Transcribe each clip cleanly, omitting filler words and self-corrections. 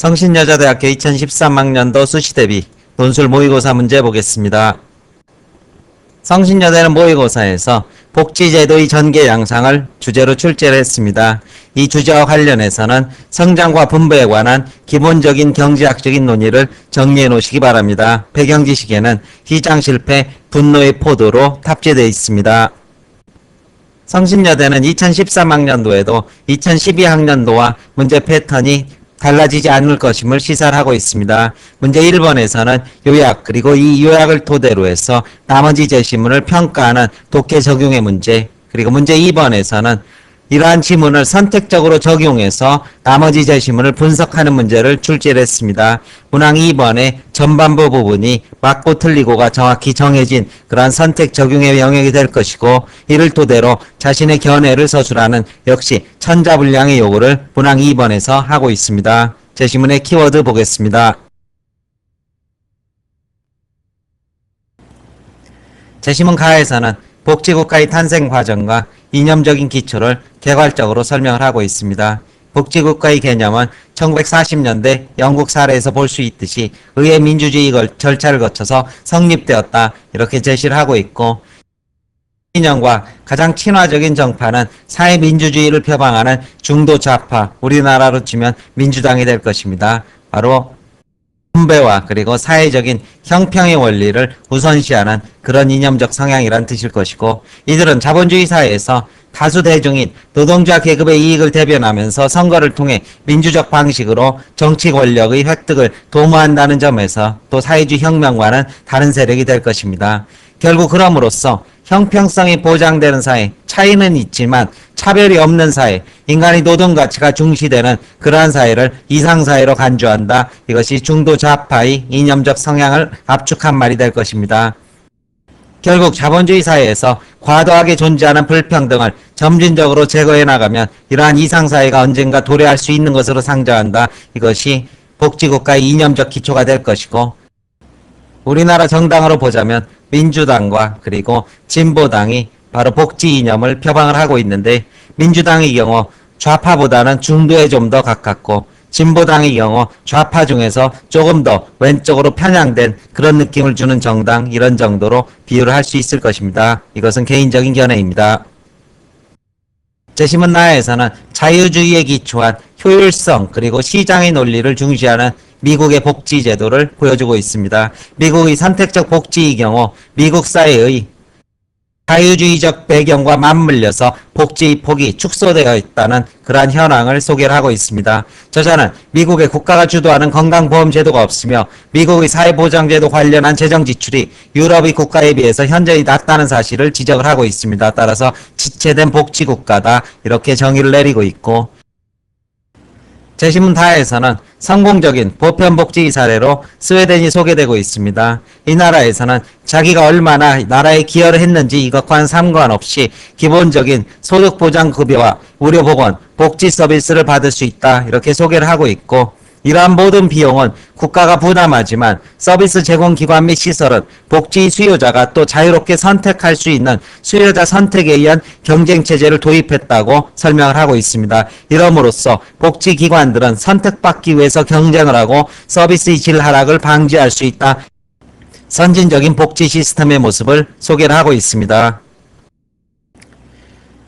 성신여자대학교 2013학년도 수시대비 논술 모의고사 문제 보겠습니다. 성신여대는 모의고사에서 복지제도의 전개 양상을 주제로 출제를 했습니다. 이 주제와 관련해서는 성장과 분배에 관한 기본적인 경제학적인 논의를 정리해 놓으시기 바랍니다. 배경지식에는 시장 실패, 분노의 포도로 탑재되어 있습니다. 성신여대는 2013학년도에도 2012학년도와 문제 패턴이 달라지지 않을 것임을 시사를 하고 있습니다. 문제 1번에서는 요약 그리고 이 요약을 토대로 해서 나머지 제시문을 평가하는 독해 적용의 문제, 그리고 문제 2번에서는 이러한 지문을 선택적으로 적용해서 나머지 제시문을 분석하는 문제를 출제를 했습니다. 문항 2번의 전반부 부분이 맞고 틀리고가 정확히 정해진 그러한 선택 적용의 영역이 될 것이고, 이를 토대로 자신의 견해를 서술하는 역시 천자분량의 요구를 문항 2번에서 하고 있습니다. 제시문의 키워드 보겠습니다. 제시문 가에서는 복지국가의 탄생 과정과 이념적인 기초를 개괄적으로 설명을 하고 있습니다. 복지국가의 개념은 1940년대 영국 사례에서 볼 수 있듯이 의회 민주주의 절차를 거쳐서 성립되었다, 이렇게 제시를 하고 있고, 이념과 가장 친화적인 정파는 사회민주주의를 표방하는 중도 좌파, 우리나라로 치면 민주당이 될 것입니다. 바로 분배와 그리고 사회적인 형평의 원리를 우선시하는 그런 이념적 성향이란 뜻일 것이고, 이들은 자본주의 사회에서 다수 대중인 노동자 계급의 이익을 대변하면서 선거를 통해 민주적 방식으로 정치 권력의 획득을 도모한다는 점에서 또 사회주의 혁명과는 다른 세력이 될 것입니다. 결국 그럼으로써 형평성이 보장되는 사회, 차이는 있지만 차별이 없는 사회, 인간의 노동 가치가 중시되는 그러한 사회를 이상사회로 간주한다. 이것이 중도 좌파의 이념적 성향을 압축한 말이 될 것입니다. 결국 자본주의 사회에서 과도하게 존재하는 불평등을 점진적으로 제거해 나가면 이러한 이상사회가 언젠가 도래할 수 있는 것으로 상정한다. 이것이 복지국가의 이념적 기초가 될 것이고, 우리나라 정당으로 보자면 민주당과 그리고 진보당이 바로 복지 이념을 표방을 하고 있는데, 민주당의 경우 좌파보다는 중도에 좀 더 가깝고, 진보당의 경우 좌파 중에서 조금 더 왼쪽으로 편향된 그런 느낌을 주는 정당, 이런 정도로 비유를 할 수 있을 것입니다. 이것은 개인적인 견해입니다. 제시문 나에서는 자유주의에 기초한 효율성 그리고 시장의 논리를 중시하는 미국의 복지 제도를 보여주고 있습니다. 미국의 선택적 복지의 경우 미국 사회의 자유주의적 배경과 맞물려서 복지의 폭이 축소되어 있다는 그러한 현황을 소개를 하고 있습니다. 저자는 미국의 국가가 주도하는 건강보험 제도가 없으며 미국의 사회보장제도 관련한 재정 지출이 유럽의 국가에 비해서 현저히 낮다는 사실을 지적을 하고 있습니다. 따라서 지체된 복지국가다, 이렇게 정의를 내리고 있고, 제시문 다에서는 성공적인 보편복지 사례로 스웨덴이 소개되고 있습니다. 이 나라에서는 자기가 얼마나 나라에 기여를 했는지 이것과는 상관없이 기본적인 소득보장급여와 의료보건, 복지 서비스를 받을 수 있다, 이렇게 소개를 하고 있고, 이러한 모든 비용은 국가가 부담하지만 서비스 제공기관 및 시설은 복지 수요자가 또 자유롭게 선택할 수 있는 수요자 선택에 의한 경쟁체제를 도입했다고 설명을 하고 있습니다. 이러므로써 복지기관들은 선택받기 위해서 경쟁을 하고 서비스의 질 하락을 방지할 수 있다. 선진적인 복지 시스템의 모습을 소개를 하고 있습니다.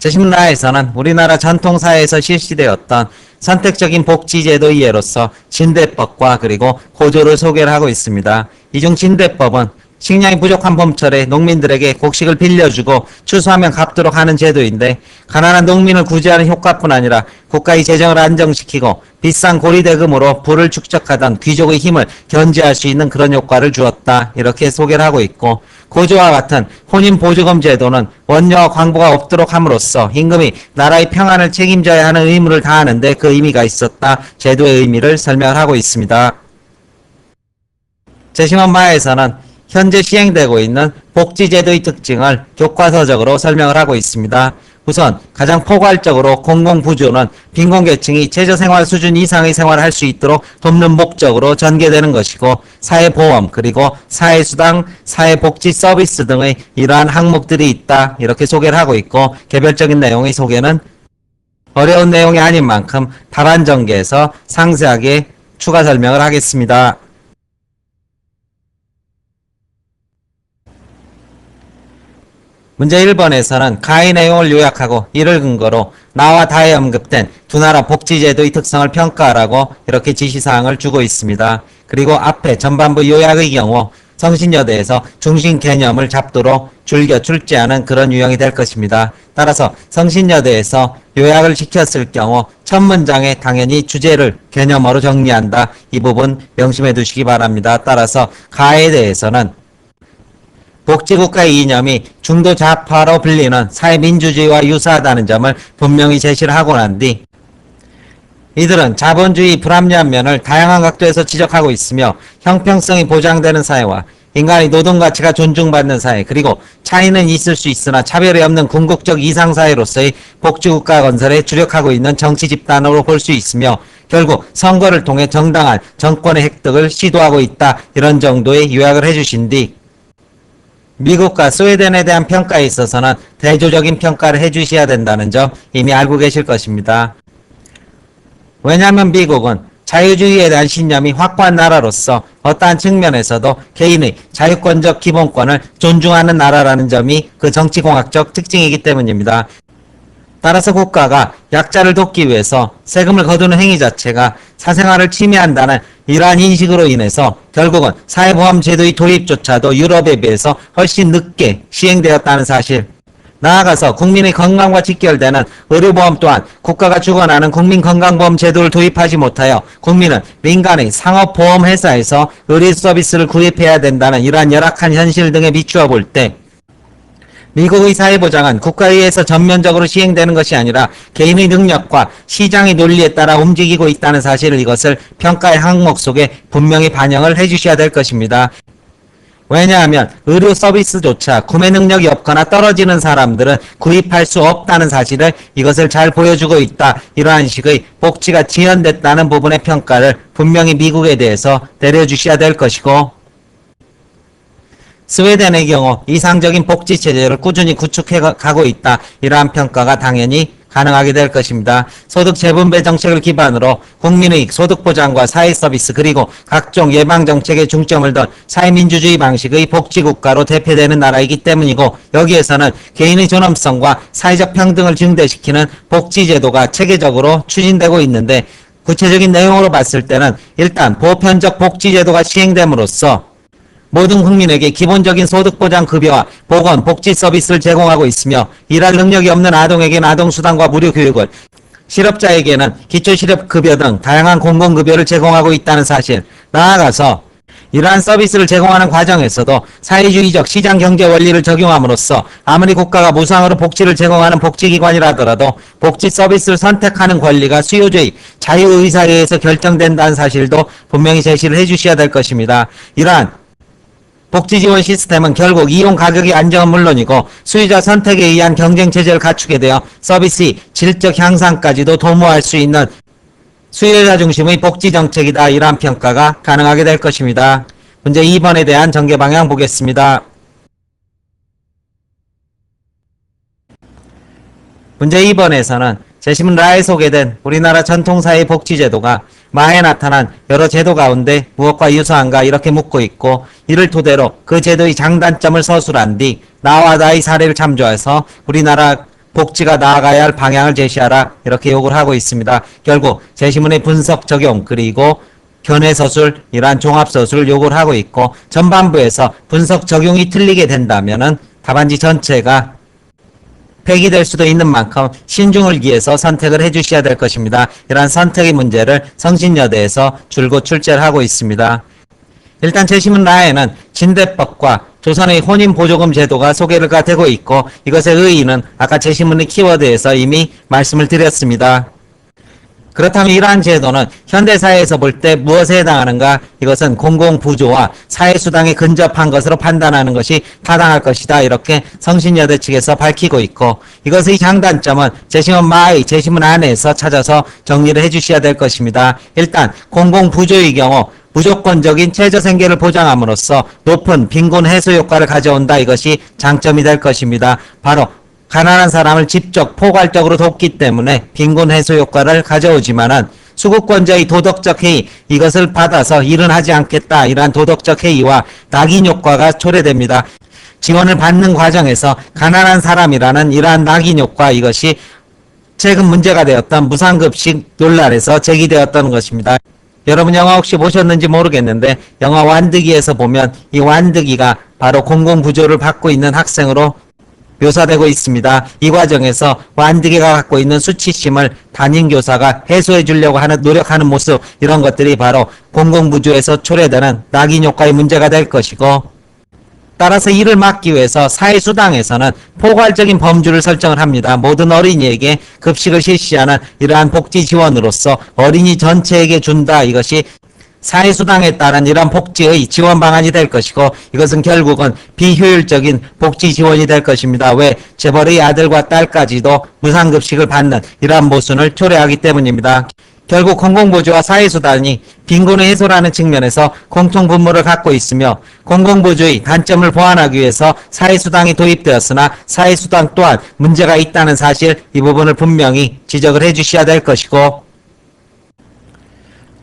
제시문 나에서는 우리나라 전통사회에서 실시되었던 선택적인 복지제도의 예로서 진대법과 그리고 고조를 소개를 하고 있습니다. 이 중 진대법은 식량이 부족한 봄철에 농민들에게 곡식을 빌려주고 추수하면 갚도록 하는 제도인데, 가난한 농민을 구제하는 효과뿐 아니라 국가의 재정을 안정시키고 비싼 고리대금으로 부를 축적하던 귀족의 힘을 견제할 수 있는 그런 효과를 주었다, 이렇게 소개를 하고 있고, 고조와 같은 혼인보조금 제도는 원료와 광고가 없도록 함으로써 임금이 나라의 평안을 책임져야 하는 의무를 다하는데 그 의미가 있었다, 제도의 의미를 설명을 하고 있습니다. 제시문 마에서는 현재 시행되고 있는 복지제도의 특징을 교과서적으로 설명을 하고 있습니다. 우선 가장 포괄적으로 공공부조는 빈곤계층이 최저생활 수준 이상의 생활을 할 수 있도록 돕는 목적으로 전개되는 것이고, 사회보험 그리고 사회수당, 사회복지 서비스 등의 이러한 항목들이 있다, 이렇게 소개를 하고 있고, 개별적인 내용의 소개는 어려운 내용이 아닌 만큼 답안 전개에서 상세하게 추가 설명을 하겠습니다. 문제 1번에서는 가의 내용을 요약하고 이를 근거로 나와 다에 언급된 두 나라 복지제도의 특성을 평가하라고 이렇게 지시사항을 주고 있습니다. 그리고 앞에 전반부 요약의 경우 성신여대에서 중심 개념을 잡도록 줄겨 출제하는 그런 유형이 될 것입니다. 따라서 성신여대에서 요약을 시켰을 경우 첫 문장에 당연히 주제를 개념어로 정리한다. 이 부분 명심해 두시기 바랍니다. 따라서 가에 대해서는 복지국가의 이념이 중도 좌파로 불리는 사회민주주의와 유사하다는 점을 분명히 제시를 하고 난 뒤 이들은 자본주의 불합리한 면을 다양한 각도에서 지적하고 있으며 형평성이 보장되는 사회와 인간의 노동가치가 존중받는 사회 그리고 차이는 있을 수 있으나 차별이 없는 궁극적 이상사회로서의 복지국가 건설에 주력하고 있는 정치 집단으로 볼 수 있으며 결국 선거를 통해 정당한 정권의 획득을 시도하고 있다. 이런 정도의 요약을 해주신 뒤 미국과 스웨덴에 대한 평가에 있어서는 대조적인 평가를 해주셔야 된다는 점 이미 알고 계실 것입니다. 왜냐하면 미국은 자유주의에 대한 신념이 확고한 나라로서 어떠한 측면에서도 개인의 자유권적 기본권을 존중하는 나라라는 점이 그 정치공학적 특징이기 때문입니다. 따라서 국가가 약자를 돕기 위해서 세금을 거두는 행위 자체가 사생활을 침해한다는 이러한 인식으로 인해서 결국은 사회보험제도의 도입조차도 유럽에 비해서 훨씬 늦게 시행되었다는 사실, 나아가서 국민의 건강과 직결되는 의료보험 또한 국가가 주관하는 국민건강보험 제도를 도입하지 못하여 국민은 민간의 상업보험회사에서 의료 서비스를 구입해야 된다는 이러한 열악한 현실 등에 비추어 볼 때 미국의 사회보장은 국가에 의해서 전면적으로 시행되는 것이 아니라 개인의 능력과 시장의 논리에 따라 움직이고 있다는 사실을 이것을 평가의 항목 속에 분명히 반영을 해주셔야 될 것입니다. 왜냐하면 의료 서비스조차 구매 능력이 없거나 떨어지는 사람들은 구입할 수 없다는 사실을 이것을 잘 보여주고 있다. 이러한 식의 복지가 지연됐다는 부분의 평가를 분명히 미국에 대해서 내려주셔야 될 것이고, 스웨덴의 경우 이상적인 복지체제를 꾸준히 구축해 가고 있다. 이러한 평가가 당연히 가능하게 될 것입니다. 소득 재분배 정책을 기반으로 국민의 소득 보장과 사회 서비스 그리고 각종 예방 정책에 중점을 둔 사회민주주의 방식의 복지국가로 대표되는 나라이기 때문이고, 여기에서는 개인의 존엄성과 사회적 평등을 증대시키는 복지제도가 체계적으로 추진되고 있는데, 구체적인 내용으로 봤을 때는 일단 보편적 복지제도가 시행됨으로써 모든 국민에게 기본적인 소득보장 급여와 보건, 복지 서비스를 제공하고 있으며 일할 능력이 없는 아동에게는 아동수당과 무료교육을, 실업자에게는 기초실업급여 등 다양한 공공급여를 제공하고 있다는 사실, 나아가서 이러한 서비스를 제공하는 과정에서도 사회주의적 시장경제 원리를 적용함으로써 아무리 국가가 무상으로 복지를 제공하는 복지기관이라 하더라도 복지 서비스를 선택하는 권리가 수요주의 자유의사에 의해서 결정된다는 사실도 분명히 제시를 해주셔야 될 것입니다. 이러한 복지지원 시스템은 결국 이용 가격의 안정은 물론이고 수요자 선택에 의한 경쟁체제를 갖추게 되어 서비스의 질적 향상까지도 도모할 수 있는 수요자 중심의 복지정책이다. 이러한 평가가 가능하게 될 것입니다. 문제 2번에 대한 전개 방향 보겠습니다. 문제 2번에서는 제시문 라에 소개된 우리나라 전통사회 복지제도가 마에 나타난 여러 제도 가운데 무엇과 유사한가 이렇게 묻고 있고, 이를 토대로 그 제도의 장단점을 서술한 뒤 나와 나의 사례를 참조해서 우리나라 복지가 나아가야 할 방향을 제시하라 이렇게 요구를 하고 있습니다. 결국 제시문의 분석 적용 그리고 견해서술 이러한 종합서술을 요구를 하고 있고, 전반부에서 분석 적용이 틀리게 된다면은 답안지 전체가 폐기될 수도 있는 만큼 신중을 기해서 선택을 해주셔야 될 것입니다. 이러한 선택의 문제를 성신여대에서 줄곧 출제를 하고 있습니다. 일단 제시문 라에는 진대법과 조선의 혼인보조금 제도가 소개가 되고 있고, 이것의 의의는 아까 제시문의 키워드에서 이미 말씀을 드렸습니다. 그렇다면 이러한 제도는 현대사회에서 볼 때 무엇에 해당하는가? 이것은 공공부조와 사회수당에 근접한 것으로 판단하는 것이 타당할 것이다. 이렇게 성신여대 측에서 밝히고 있고, 이것의 장단점은 제시문 마의 제시문 안에서 찾아서 정리를 해주셔야 될 것입니다. 일단 공공부조의 경우 무조건적인 최저생계를 보장함으로써 높은 빈곤 해소 효과를 가져온다. 이것이 장점이 될 것입니다. 바로 가난한 사람을 직접 포괄적으로 돕기 때문에 빈곤 해소 효과를 가져오지만은 수급권자의 도덕적 해이, 이것을 받아서 일은 하지 않겠다, 이러한 도덕적 해이와 낙인 효과가 초래됩니다. 지원을 받는 과정에서 가난한 사람이라는 이러한 낙인 효과, 이것이 최근 문제가 되었던 무상급식 논란에서 제기되었던 것입니다. 여러분 영화 혹시 보셨는지 모르겠는데 영화 완득이에서 보면 이 완득이가 바로 공공부조를 받고 있는 학생으로 묘사되고 있습니다. 이 과정에서 완득이가 갖고 있는 수치심을 담임교사가 해소해 주려고 노력하는 모습, 이런 것들이 바로 공공부조에서 초래되는 낙인 효과의 문제가 될 것이고, 따라서 이를 막기 위해서 사회수당에서는 포괄적인 범주를 설정을 합니다. 모든 어린이에게 급식을 실시하는 이러한 복지 지원으로서 어린이 전체에게 준다, 이것이 사회수당에 따른 이러한 복지의 지원 방안이 될 것이고, 이것은 결국은 비효율적인 복지 지원이 될 것입니다. 왜? 재벌의 아들과 딸까지도 무상급식을 받는 이러한 모순을 초래하기 때문입니다. 결국 공공부조와 사회수단이 빈곤의 해소라는 측면에서 공통분모를 갖고 있으며, 공공부조의 단점을 보완하기 위해서 사회수당이 도입되었으나 사회수당 또한 문제가 있다는 사실, 이 부분을 분명히 지적을 해주셔야 될 것이고,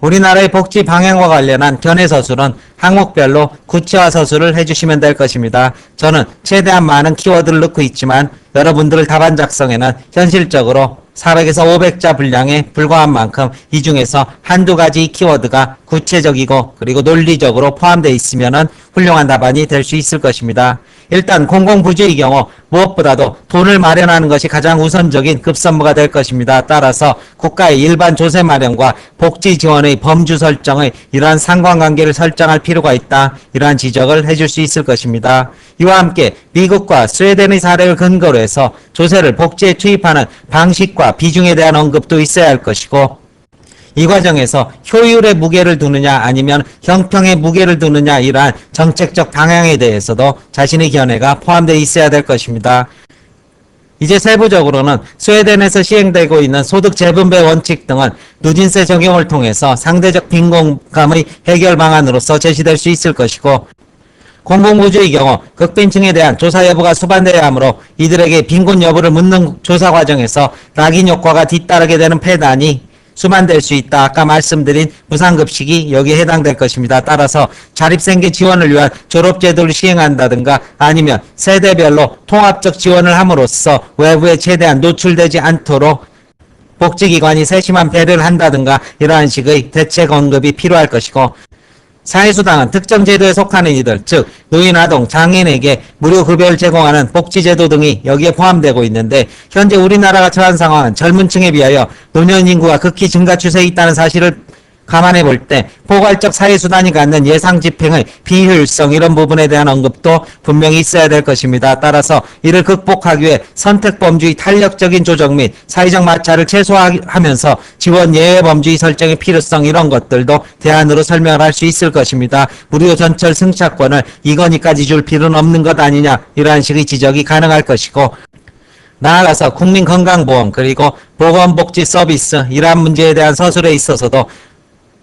우리나라의 복지 방향과 관련한 견해 서술은 항목별로 구체화 서술을 해주시면 될 것입니다. 저는 최대한 많은 키워드를 넣고 있지만 여러분들 답안 작성에는 현실적으로 400에서 500자 분량에 불과한 만큼 이 중에서 한두 가지 키워드가 구체적이고 그리고 논리적으로 포함되어 있으면 훌륭한 답안이 될 수 있을 것입니다. 일단 공공부조의 경우 무엇보다도 돈을 마련하는 것이 가장 우선적인 급선무가 될 것입니다. 따라서 국가의 일반 조세 마련과 복지 지원의 범주 설정의 이러한 상관관계를 설정할 필요가 있다, 이러한 지적을 해줄 수 있을 것입니다. 이와 함께 미국과 스웨덴의 사례를 근거로 해서 조세를 복지에 투입하는 방식과 비중에 대한 언급도 있어야 할 것이고, 이 과정에서 효율의 무게를 두느냐 아니면 형평의 무게를 두느냐, 이러한 정책적 방향에 대해서도 자신의 견해가 포함되어 있어야 될 것입니다. 이제 세부적으로는 스웨덴에서 시행되고 있는 소득 재분배 원칙 등은 누진세 적용을 통해서 상대적 빈곤감의 해결 방안으로서 제시될 수 있을 것이고, 공공부조의 경우 극빈층에 대한 조사 여부가 수반되어야 하므로 이들에게 빈곤 여부를 묻는 조사 과정에서 낙인 효과가 뒤따르게 되는 폐단이 수반될 수 있다. 아까 말씀드린 무상급식이 여기에 해당될 것입니다. 따라서 자립생계 지원을 위한 졸업제도를 시행한다든가 아니면 세대별로 통합적 지원을 함으로써 외부에 최대한 노출되지 않도록 복지기관이 세심한 배려를 한다든가 이러한 식의 대책 언급이 필요할 것이고, 사회수당은 특정 제도에 속하는 이들, 즉 노인, 아동, 장애인에게 무료 급여를 제공하는 복지제도 등이 여기에 포함되고 있는데, 현재 우리나라가 처한 상황은 젊은 층에 비하여 노년 인구가 극히 증가 추세에 있다는 사실을 감안해 볼 때 포괄적 사회수단이 갖는 예상 집행의 비효율성, 이런 부분에 대한 언급도 분명히 있어야 될 것입니다. 따라서 이를 극복하기 위해 선택범주의 탄력적인 조정 및 사회적 마찰을 최소화하면서 지원 예외 범주의 설정의 필요성, 이런 것들도 대안으로 설명을 할 수 있을 것입니다. 무료 전철 승차권을 이건희까지 줄 필요는 없는 것 아니냐, 이러한 식의 지적이 가능할 것이고, 나아가서 국민건강보험 그리고 보건복지 서비스, 이러한 문제에 대한 서술에 있어서도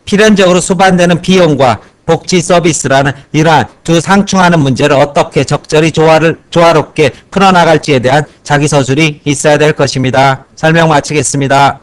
필연적으로 수반되는 비용과 복지 서비스라는 이러한 두 상충하는 문제를 어떻게 적절히 조화롭게 풀어나갈지에 대한 자기 서술이 있어야 될 것입니다. 설명 마치겠습니다.